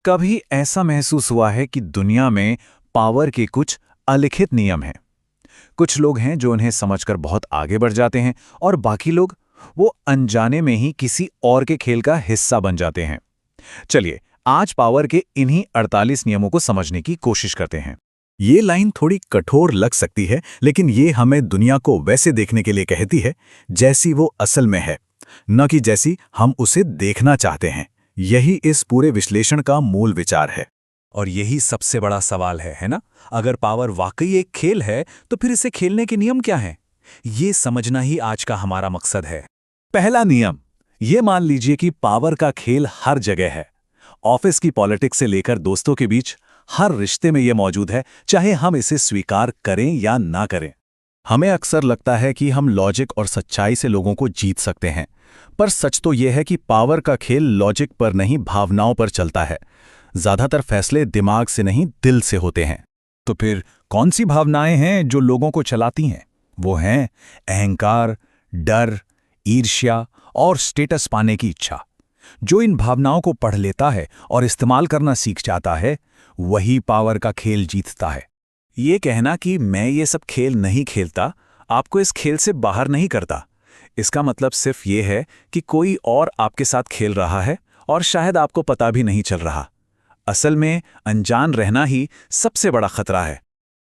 कभी ऐसा महसूस हुआ है कि दुनिया में पावर के कुछ अलिखित नियम हैं। कुछ लोग हैं जो उन्हें समझकर बहुत आगे बढ़ जाते हैं और बाकी लोग वो अनजाने में ही किसी और के खेल का हिस्सा बन जाते हैं। चलिए आज पावर के इन्हीं 48 नियमों को समझने की कोशिश करते हैं। ये लाइन थोड़ी कठोर लग सकती है, लेकिन ये हमें दुनिया को वैसे देखने के लिए कहती है जैसी वो असल में है, न कि जैसी हम उसे देखना चाहते हैं। यही इस पूरे विश्लेषण का मूल विचार है। और यही सबसे बड़ा सवाल है ना? अगर पावर वाकई एक खेल है तो फिर इसे खेलने के नियम क्या हैं? ये समझना ही आज का हमारा मकसद है। पहला नियम, ये मान लीजिए कि पावर का खेल हर जगह है। ऑफिस की पॉलिटिक्स से लेकर दोस्तों के बीच हर रिश्ते में ये मौजूद है, चाहे हम इसे स्वीकार करें या ना करें। हमें अक्सर लगता है कि हम लॉजिक और सच्चाई से लोगों को जीत सकते हैं, पर सच तो यह है कि पावर का खेल लॉजिक पर नहीं, भावनाओं पर चलता है। ज्यादातर फैसले दिमाग से नहीं, दिल से होते हैं। तो फिर कौन सी भावनाएं हैं जो लोगों को चलाती हैं? वो हैं अहंकार, डर, ईर्ष्या और स्टेटस पाने की इच्छा। जो इन भावनाओं को पढ़ लेता है और इस्तेमाल करना सीख जाता है, वही पावर का खेल जीतता है। ये कहना कि मैं ये सब खेल नहीं खेलता, आपको इस खेल से बाहर नहीं करता। इसका मतलब सिर्फ ये है कि कोई और आपके साथ खेल रहा है और शायद आपको पता भी नहीं चल रहा। असल में अनजान रहना ही सबसे बड़ा खतरा है।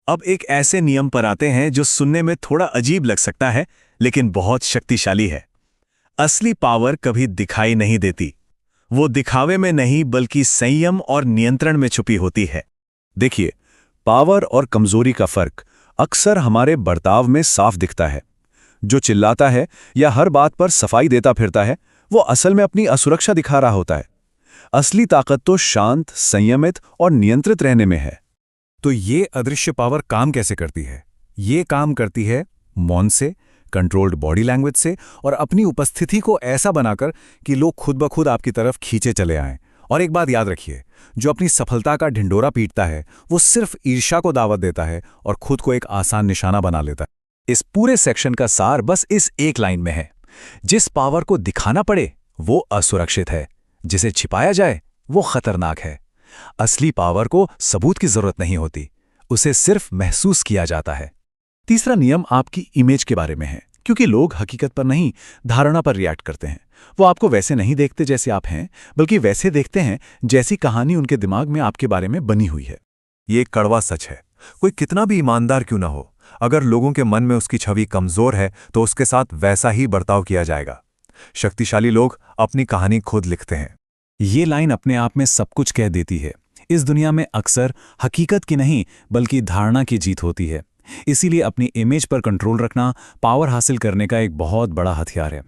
अब एक ऐसे नियम पर आते हैं जो सुनने में थोड़ा अजीब लग सकता है, लेकिन बहुत शक्तिशाली है। असली पावर कभी दिखाई नहीं देती। वो दिखावे में नहीं, बल्कि संयम और नियंत्रण में छुपी होती है। देखिए, पावर और कमजोरी का फर्क अक्सर हमारे बर्ताव में साफ दिखता है। जो चिल्लाता है या हर बात पर सफाई देता फिरता है, वो असल में अपनी असुरक्षा दिखा रहा होता है। असली ताकत तो शांत, संयमित और नियंत्रित रहने में है। तो ये अदृश्य पावर काम कैसे करती है? ये काम करती है मौन से, कंट्रोल्ड बॉडी लैंग्वेज से और अपनी उपस्थिति को ऐसा बनाकर कि लोग खुद ब खुद आपकी तरफ खींचे चले आएं। और एक बात याद रखिए, जो अपनी सफलता का ढिंढोरा पीटता है, वो सिर्फ ईर्ष्या को दावत देता है और खुद को एक आसान निशाना बना लेता है। इस पूरे सेक्शन का सार बस इस एक लाइन में है। जिस पावर को दिखाना पड़े वो असुरक्षित है, जिसे छिपाया जाए वो खतरनाक है। असली पावर को सबूत की जरूरत नहीं होती, उसे सिर्फ महसूस किया जाता है। तीसरा नियम आपकी इमेज के बारे में है, क्योंकि लोग हकीकत पर नहीं, धारणा पर रिएक्ट करते हैं। वो आपको वैसे नहीं देखते जैसे आप हैं, बल्कि वैसे देखते हैं जैसी कहानी उनके दिमाग में आपके बारे में बनी हुई है। ये एक कड़वा सच है। कोई कितना भी ईमानदार क्यों ना हो, अगर लोगों के मन में उसकी छवि कमजोर है तो उसके साथ वैसा ही बर्ताव किया जाएगा। शक्तिशाली लोग अपनी कहानी खुद लिखते हैं। ये लाइन अपने आप में सब कुछ कह देती है। इस दुनिया में अक्सर हकीकत की नहीं, बल्कि धारणा की जीत होती है। इसीलिए अपनी इमेज पर कंट्रोल रखना पावर हासिल करने का एक बहुत बड़ा हथियार है।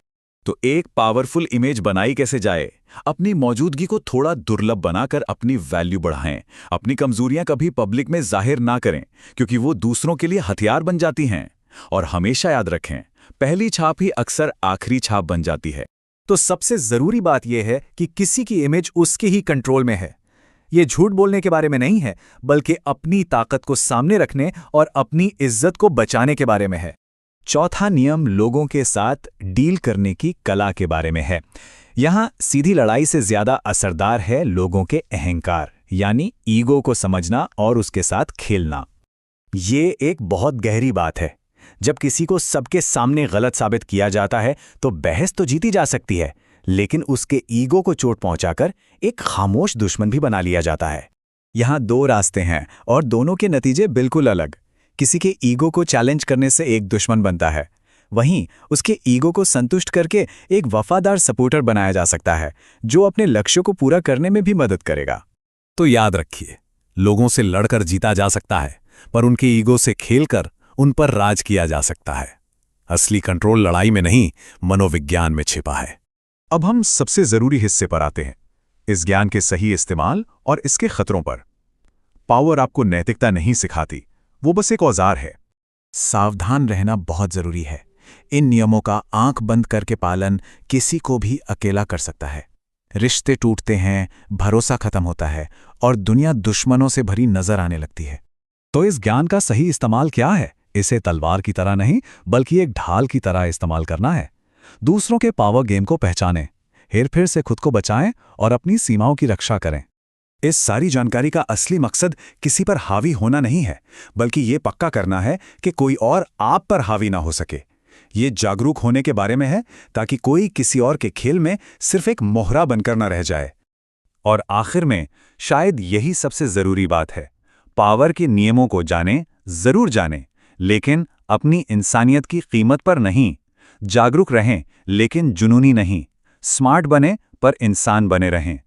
तो एक पावरफुल इमेज बनाई कैसे जाए? अपनी मौजूदगी को थोड़ा दुर्लभ बनाकर अपनी वैल्यू बढ़ाएं। अपनी कमजोरियां कभी पब्लिक में जाहिर ना करें, क्योंकि वो दूसरों के लिए हथियार बन जाती हैं। और हमेशा याद रखें, पहली छाप ही अक्सर आखिरी छाप बन जाती है। तो सबसे जरूरी बात यह है कि किसी की इमेज उसके ही कंट्रोल में है। ये झूठ बोलने के बारे में नहीं है, बल्कि अपनी ताकत को सामने रखने और अपनी इज्जत को बचाने के बारे में है। चौथा नियम लोगों के साथ डील करने की कला के बारे में है। यहां सीधी लड़ाई से ज्यादा असरदार है लोगों के अहंकार, यानी ईगो को समझना और उसके साथ खेलना। ये एक बहुत गहरी बात है। जब किसी को सबके सामने गलत साबित किया जाता है तो बहस तो जीती जा सकती है, लेकिन उसके ईगो को चोट पहुंचाकर एक खामोश दुश्मन भी बना लिया जाता है। यहां दो रास्ते हैं और दोनों के नतीजे बिल्कुल अलग। किसी के ईगो को चैलेंज करने से एक दुश्मन बनता है, वहीं उसके ईगो को संतुष्ट करके एक वफादार सपोर्टर बनाया जा सकता है, जो अपने लक्ष्यों को पूरा करने में भी मदद करेगा। तो याद रखिए, लोगों से लड़कर जीता जा सकता है, पर उनके ईगो से खेलकर उन पर राज किया जा सकता है। असली कंट्रोल लड़ाई में नहीं, मनोविज्ञान में छिपा है। अब हम सबसे जरूरी हिस्से पर आते हैं, इस ज्ञान के सही इस्तेमाल और इसके खतरों पर। पावर आपको नैतिकता नहीं सिखाती, वो बस एक औजार है। सावधान रहना बहुत जरूरी है। इन नियमों का आंख बंद करके पालन किसी को भी अकेला कर सकता है। रिश्ते टूटते हैं, भरोसा खत्म होता है और दुनिया दुश्मनों से भरी नजर आने लगती है। तो इस ज्ञान का सही इस्तेमाल क्या है? इसे तलवार की तरह नहीं, बल्कि एक ढाल की तरह इस्तेमाल करना है। दूसरों के पावर गेम को पहचानें, हेरफेर से खुद को बचाएं और अपनी सीमाओं की रक्षा करें। इस सारी जानकारी का असली मकसद किसी पर हावी होना नहीं है, बल्कि ये पक्का करना है कि कोई और आप पर हावी ना हो सके। ये जागरूक होने के बारे में है, ताकि कोई किसी और के खेल में सिर्फ एक मोहरा बनकर ना रह जाए। और आखिर में शायद यही सबसे जरूरी बात है, पावर के नियमों को जानें, जरूर जानें, लेकिन अपनी इंसानियत की कीमत पर नहीं। जागरूक रहें, लेकिन जुनूनी नहीं। स्मार्ट बने पर इंसान बने रहें।